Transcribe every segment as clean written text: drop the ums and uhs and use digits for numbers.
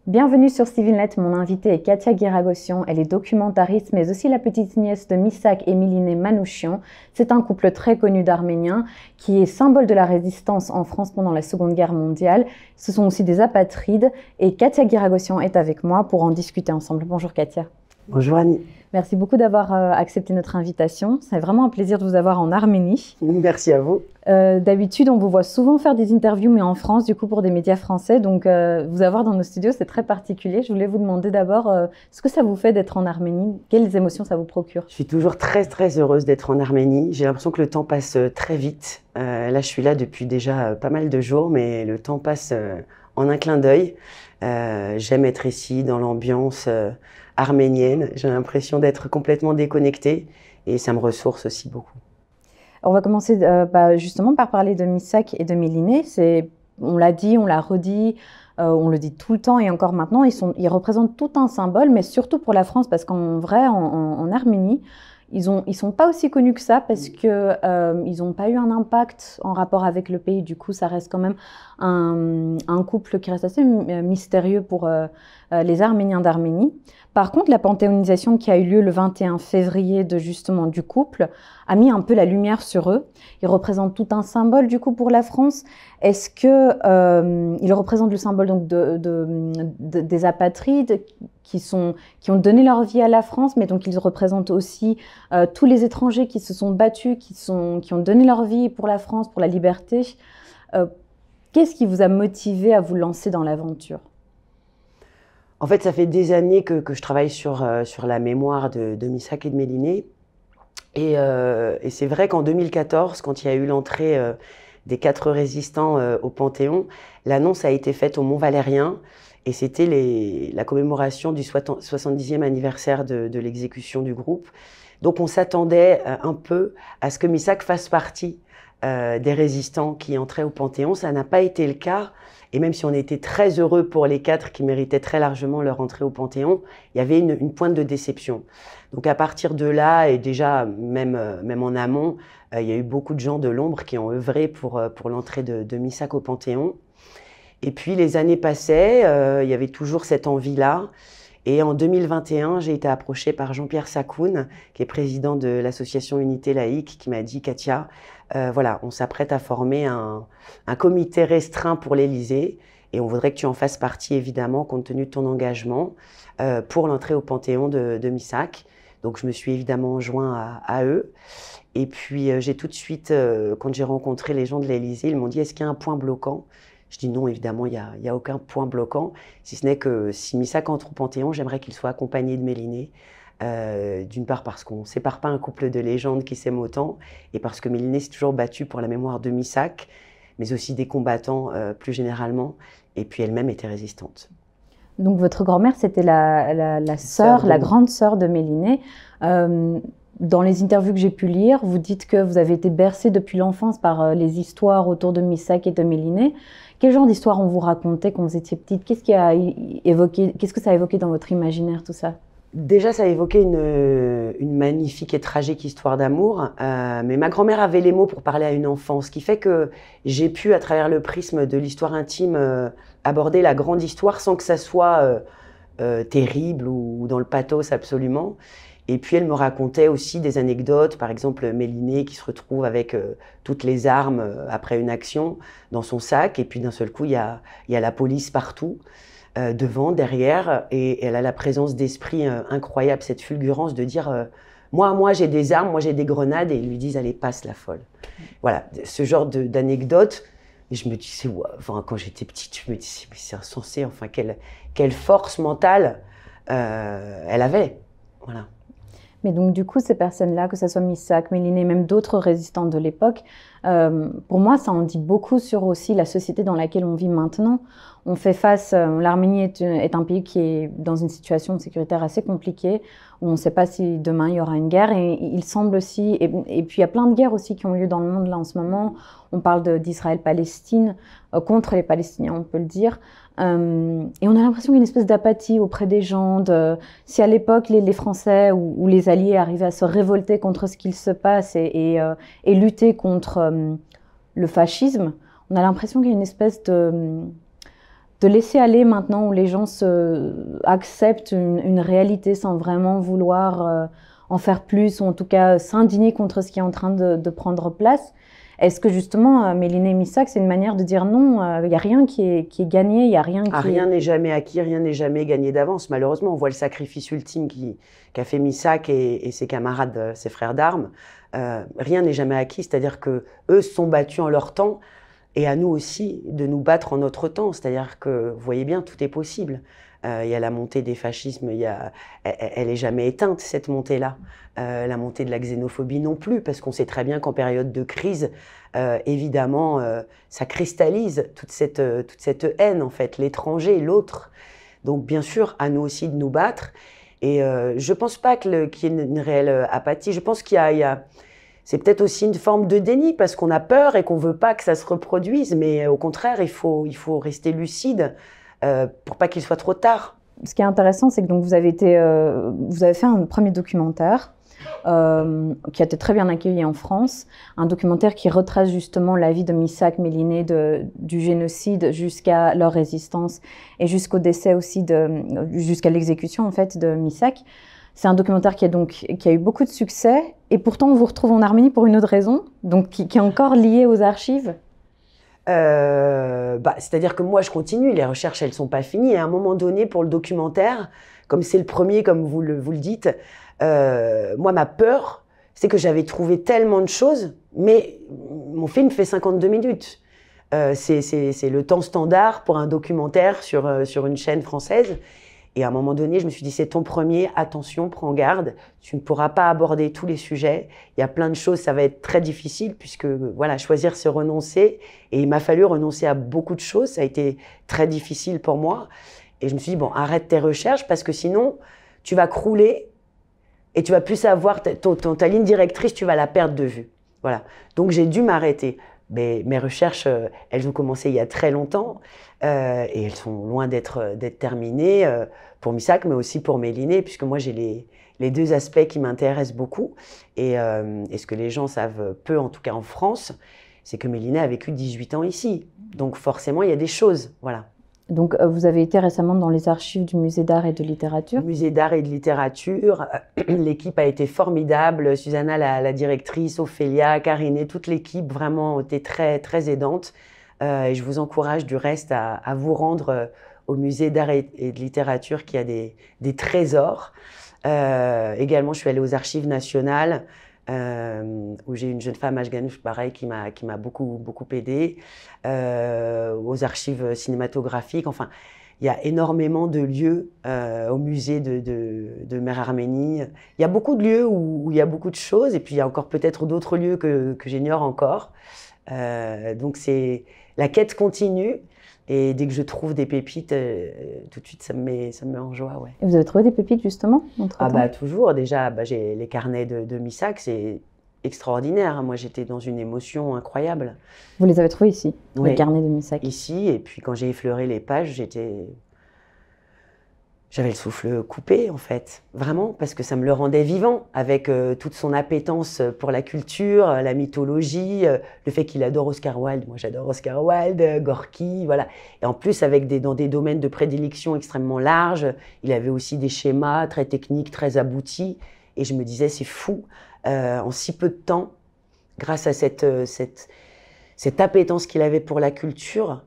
Bienvenue sur CivilNet, mon invitée est Katia Guiragossian, elle est documentariste mais aussi la petite nièce de Missak et Miliné Manouchian. C'est un couple très connu d'Arméniens qui est symbole de la résistance en France pendant la Seconde Guerre mondiale. Ce sont aussi des apatrides et Katia Guiragossian est avec moi pour en discuter ensemble. Bonjour Katia. Bonjour Annie. Merci beaucoup d'avoir accepté notre invitation. C'est vraiment un plaisir de vous avoir en Arménie. Merci à vous. D'habitude, on vous voit souvent faire des interviews, mais en France, du coup, pour des médias français. Donc, vous avoir dans nos studios, c'est très particulier. Je voulais vous demander d'abord, ce que ça vous fait d'être en Arménie? Quelles émotions ça vous procure? Je suis toujours très heureuse d'être en Arménie. J'ai l'impression que le temps passe très vite. Là, je suis là depuis déjà pas mal de jours, mais le temps passe en un clin d'œil. J'aime être ici, dans l'ambiance arménienne. J'ai l'impression d'être complètement déconnectée et ça me ressource aussi beaucoup. On va commencer justement par parler de Missak et de Miliné. On l'a dit, on l'a redit, on le dit tout le temps et encore maintenant, ils représentent tout un symbole, mais surtout pour la France, parce qu'en vrai, en Arménie, ils sont pas aussi connus que ça parce que ils n'ont pas eu un impact en rapport avec le pays. Du coup, ça reste quand même un couple qui reste assez mystérieux pour les Arméniens d'Arménie. Par contre, la panthéonisation qui a eu lieu le 21 février du couple a mis un peu la lumière sur eux. Ils représentent tout un symbole du coup pour la France. Est-ce que ils représentent le symbole donc des apatrides qui ont donné leur vie à la France, mais donc ils représentent aussi tous les étrangers qui se sont battus, qui ont donné leur vie pour la France, pour la liberté. Qu'est-ce qui vous a motivé à vous lancer dans l'aventure? En fait, ça fait des années que je travaille sur la mémoire de Missak et de Miliné. Et c'est vrai qu'en 2014, quand il y a eu l'entrée des 4 résistants au Panthéon, l'annonce a été faite au Mont-Valérien. Et c'était la commémoration du 70e anniversaire de l'exécution du groupe. Donc on s'attendait un peu à ce que Missak fasse partie des résistants qui entraient au Panthéon. Ça n'a pas été le cas. Et même si on était très heureux pour les 4 qui méritaient très largement leur entrée au Panthéon, il y avait une pointe de déception. Donc à partir de là, et déjà même en amont, il y a eu beaucoup de gens de l'ombre qui ont œuvré pour l'entrée de Missak au Panthéon. Et puis les années passaient, il y avait toujours cette envie-là. Et en 2021, j'ai été approchée par Jean-Pierre Sakoun, qui est président de l'association Unité Laïque, qui m'a dit « Katia, voilà, on s'apprête à former un comité restreint pour l'Élysée et on voudrait que tu en fasses partie, évidemment, compte tenu de ton engagement, pour l'entrée au Panthéon de Missak ». Donc je me suis évidemment joint à eux. Et puis j'ai tout de suite, quand j'ai rencontré les gens de l'Élysée, ils m'ont dit « Est-ce qu'il y a un point bloquant ?» Je dis non, évidemment, il y a aucun point bloquant, si ce n'est que si Missak entre au Panthéon, j'aimerais qu'il soit accompagné de Miliné. D'une part parce qu'on ne sépare pas un couple de légendes qui s'aiment autant, et parce que Miliné s'est toujours battue pour la mémoire de Missak, mais aussi des combattants plus généralement, et puis elle-même était résistante. Donc votre grand-mère, c'était la grande sœur de Miliné. Dans les interviews que j'ai pu lire, vous dites que vous avez été bercée depuis l'enfance par les histoires autour de Missak et de Miliné. Quel genre d'histoire on vous racontait quand vous étiez petite? Qu'est-ce que ça a évoqué dans votre imaginaire, tout ça? Déjà, ça a évoqué une magnifique et tragique histoire d'amour, mais ma grand-mère avait les mots pour parler à une enfant, ce qui fait que j'ai pu, à travers le prisme de l'histoire intime, aborder la grande histoire sans que ça soit terrible ou dans le pathos absolument. Et puis elle me racontait aussi des anecdotes, par exemple Miliné qui se retrouve avec toutes les armes après une action dans son sac, et puis d'un seul coup il y a la police partout, devant, derrière, et elle a la présence d'esprit incroyable, cette fulgurance de dire moi j'ai des armes, moi j'ai des grenades, et ils lui disent allez passe la folle. Voilà, ce genre d'anecdotes. Et je me disais, ouais, enfin, quand j'étais petite, je me disais mais c'est insensé, enfin quelle force mentale elle avait, voilà. Mais donc du coup, ces personnes-là, que ce soit Missak, Miliné, même d'autres résistants de l'époque, pour moi, ça en dit beaucoup sur aussi la société dans laquelle on vit maintenant. On fait face, l'Arménie est un pays qui est dans une situation sécuritaire assez compliquée, où on ne sait pas si demain il y aura une guerre, et il semble aussi, et puis il y a plein de guerres aussi qui ont lieu dans le monde là en ce moment. On parle d'Israël-Palestine, contre les Palestiniens, on peut le dire. Et on a l'impression qu'il y a une espèce d'apathie auprès des gens. Si à l'époque les Français ou les Alliés arrivaient à se révolter contre ce qu'il se passe et lutter contre le fascisme, on a l'impression qu'il y a une espèce de laisser aller maintenant où les gens acceptent une réalité sans vraiment vouloir en faire plus, ou en tout cas s'indigner contre ce qui est en train de prendre place. Est-ce que justement, Mélinée et Missac, c'est une manière de dire non, il n'y a rien qui est gagné, il n'y a rien qui Rien n'est jamais acquis, rien n'est jamais gagné d'avance. Malheureusement, on voit le sacrifice ultime qu'a fait Missac et ses camarades, ses frères d'armes. Rien n'est jamais acquis, c'est-à-dire qu'eux se sont battus en leur temps, et à nous aussi de nous battre en notre temps. C'est-à-dire que, vous voyez bien, tout est possible. Il y a la montée des fascismes, elle n'est jamais éteinte, cette montée-là. La montée de la xénophobie non plus, parce qu'on sait très bien qu'en période de crise, évidemment, ça cristallise toute cette haine, en fait, l'étranger, l'autre. Donc, bien sûr, à nous aussi de nous battre. Et je ne pense pas qu'il y ait une réelle apathie. Je pense qu'il y a c'est peut-être aussi une forme de déni, parce qu'on a peur et qu'on ne veut pas que ça se reproduise. Mais au contraire, il faut rester lucide pour pas qu'il soit trop tard. Ce qui est intéressant, c'est que donc vous avez fait un premier documentaire qui a été très bien accueilli en France, un documentaire qui retrace justement la vie de Missac, Mélinée, du génocide jusqu'à leur résistance et jusqu'au décès aussi, jusqu'à l'exécution en fait de Missac. C'est un documentaire qui a eu beaucoup de succès, et pourtant on vous retrouve en Arménie pour une autre raison, donc qui est encore liée aux archives. C'est-à-dire que moi je continue, les recherches elles sont pas finies, et à un moment donné pour le documentaire, comme c'est le premier, comme vous le dites, moi ma peur c'est que j'avais trouvé tellement de choses, mais mon film fait 52 minutes. C'est le temps standard pour un documentaire sur une chaîne française. Et à un moment donné, je me suis dit, c'est ton premier, attention, prends garde, tu ne pourras pas aborder tous les sujets. Il y a plein de choses, ça va être très difficile, puisque voilà, choisir, c'est renoncer. Et il m'a fallu renoncer à beaucoup de choses, ça a été très difficile pour moi. Et je me suis dit, bon, arrête tes recherches, parce que sinon, tu vas crouler et tu vas plus savoir, ta ligne directrice, tu vas la perdre de vue. Voilà. Donc j'ai dû m'arrêter. Mais mes recherches, elles ont commencé il y a très longtemps, et elles sont loin d'être terminées pour Missac, mais aussi pour Mélinée, puisque moi j'ai les deux aspects qui m'intéressent beaucoup. Et ce que les gens savent peu, en tout cas en France, c'est que Mélinée a vécu 18 ans ici. Donc forcément, il y a des choses, voilà. Donc vous avez été récemment dans les archives du Musée d'art et de littérature. Musée d'art et de littérature, l'équipe a été formidable, Susanna la directrice, Ophélia, Karine, toute l'équipe vraiment été très, très aidante. Et je vous encourage du reste à vous rendre au Musée d'art et de littérature qui a des trésors. Également, je suis allée aux archives nationales, où j'ai une jeune femme, Ashganouch, pareil, qui m'a beaucoup aidée, aux archives cinématographiques. Enfin, il y a énormément de lieux au musée de Mère Arménie. Il y a beaucoup de lieux où il y a beaucoup de choses, et puis il y a encore peut-être d'autres lieux que j'ignore encore. Donc la quête continue. Et dès que je trouve des pépites, tout de suite, ça me met en joie. Ouais. Et vous avez trouvé des pépites, justement, entre-temps ? Ah bah toujours. Déjà, j'ai les carnets de Missac, c'est extraordinaire. Moi, j'étais dans une émotion incroyable. Vous les avez trouvés ici, oui, les carnets de Missac? Ici, et puis quand j'ai effleuré les pages, j'avais le souffle coupé, en fait, vraiment, parce que ça me le rendait vivant, avec toute son appétence pour la culture, la mythologie, le fait qu'il adore Oscar Wilde. Moi, j'adore Oscar Wilde, Gorky, voilà. Et en plus, dans des domaines de prédilection extrêmement larges, il avait aussi des schémas très techniques, très aboutis. Et je me disais, c'est fou, en si peu de temps, grâce à cette appétence qu'il avait pour la culture,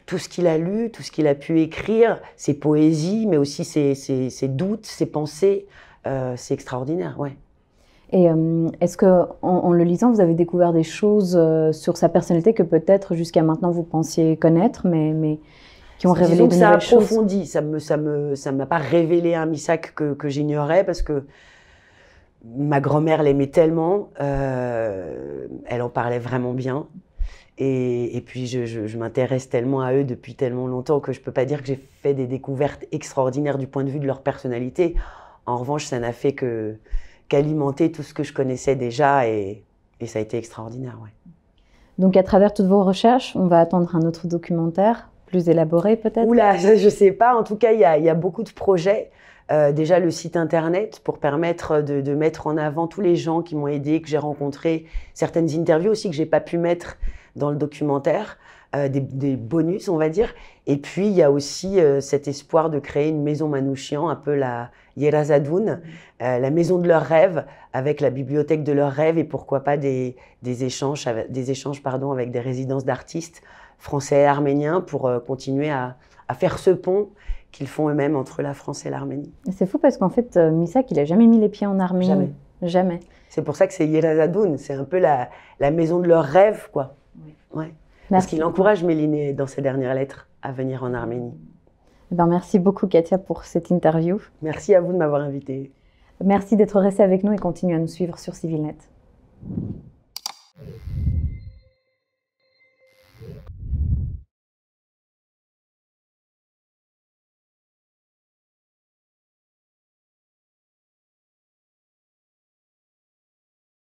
tout ce qu'il a lu, tout ce qu'il a pu écrire, ses poésies, mais aussi ses doutes, ses pensées, c'est extraordinaire, ouais. Et est-ce qu'en le lisant, vous avez découvert des choses sur sa personnalité que peut-être jusqu'à maintenant vous pensiez connaître, mais qui ont révélé de nouvelles choses? Ça a approfondi, ça m'a pas révélé un Missac que j'ignorais, parce que ma grand-mère l'aimait tellement, elle en parlait vraiment bien. Et puis, je m'intéresse tellement à eux depuis tellement longtemps que je ne peux pas dire que j'ai fait des découvertes extraordinaires du point de vue de leur personnalité. En revanche, ça n'a fait qu'alimenter tout ce que je connaissais déjà, et ça a été extraordinaire. Ouais. Donc, à travers toutes vos recherches, on va attendre un autre documentaire, plus élaboré peut-être? Oula, je ne sais pas. En tout cas, il y a beaucoup de projets. Déjà, le site internet pour permettre de mettre en avant tous les gens qui m'ont aidé, que j'ai rencontrés, certaines interviews aussi que je n'ai pas pu mettre dans le documentaire, des bonus, on va dire. Et puis, il y a aussi cet espoir de créer une maison Manouchian, un peu la Yerazadoun, la maison de leurs rêves, avec la bibliothèque de leurs rêves et pourquoi pas des échanges, avec des résidences d'artistes français et arméniens pour continuer à faire ce pont qu'ils font eux-mêmes entre la France et l'Arménie. C'est fou parce qu'en fait, Missak, il n'a jamais mis les pieds en Arménie. Jamais. Jamais. C'est pour ça que c'est Yerazadoun, c'est un peu la maison de leurs rêves, quoi. Oui. Ouais. Parce qu'il encourage Mélinée dans ses dernières lettres à venir en Arménie. Merci beaucoup, Katia, pour cette interview. Merci à vous de m'avoir invitée. Merci d'être resté avec nous et continuez à nous suivre sur CivilNet.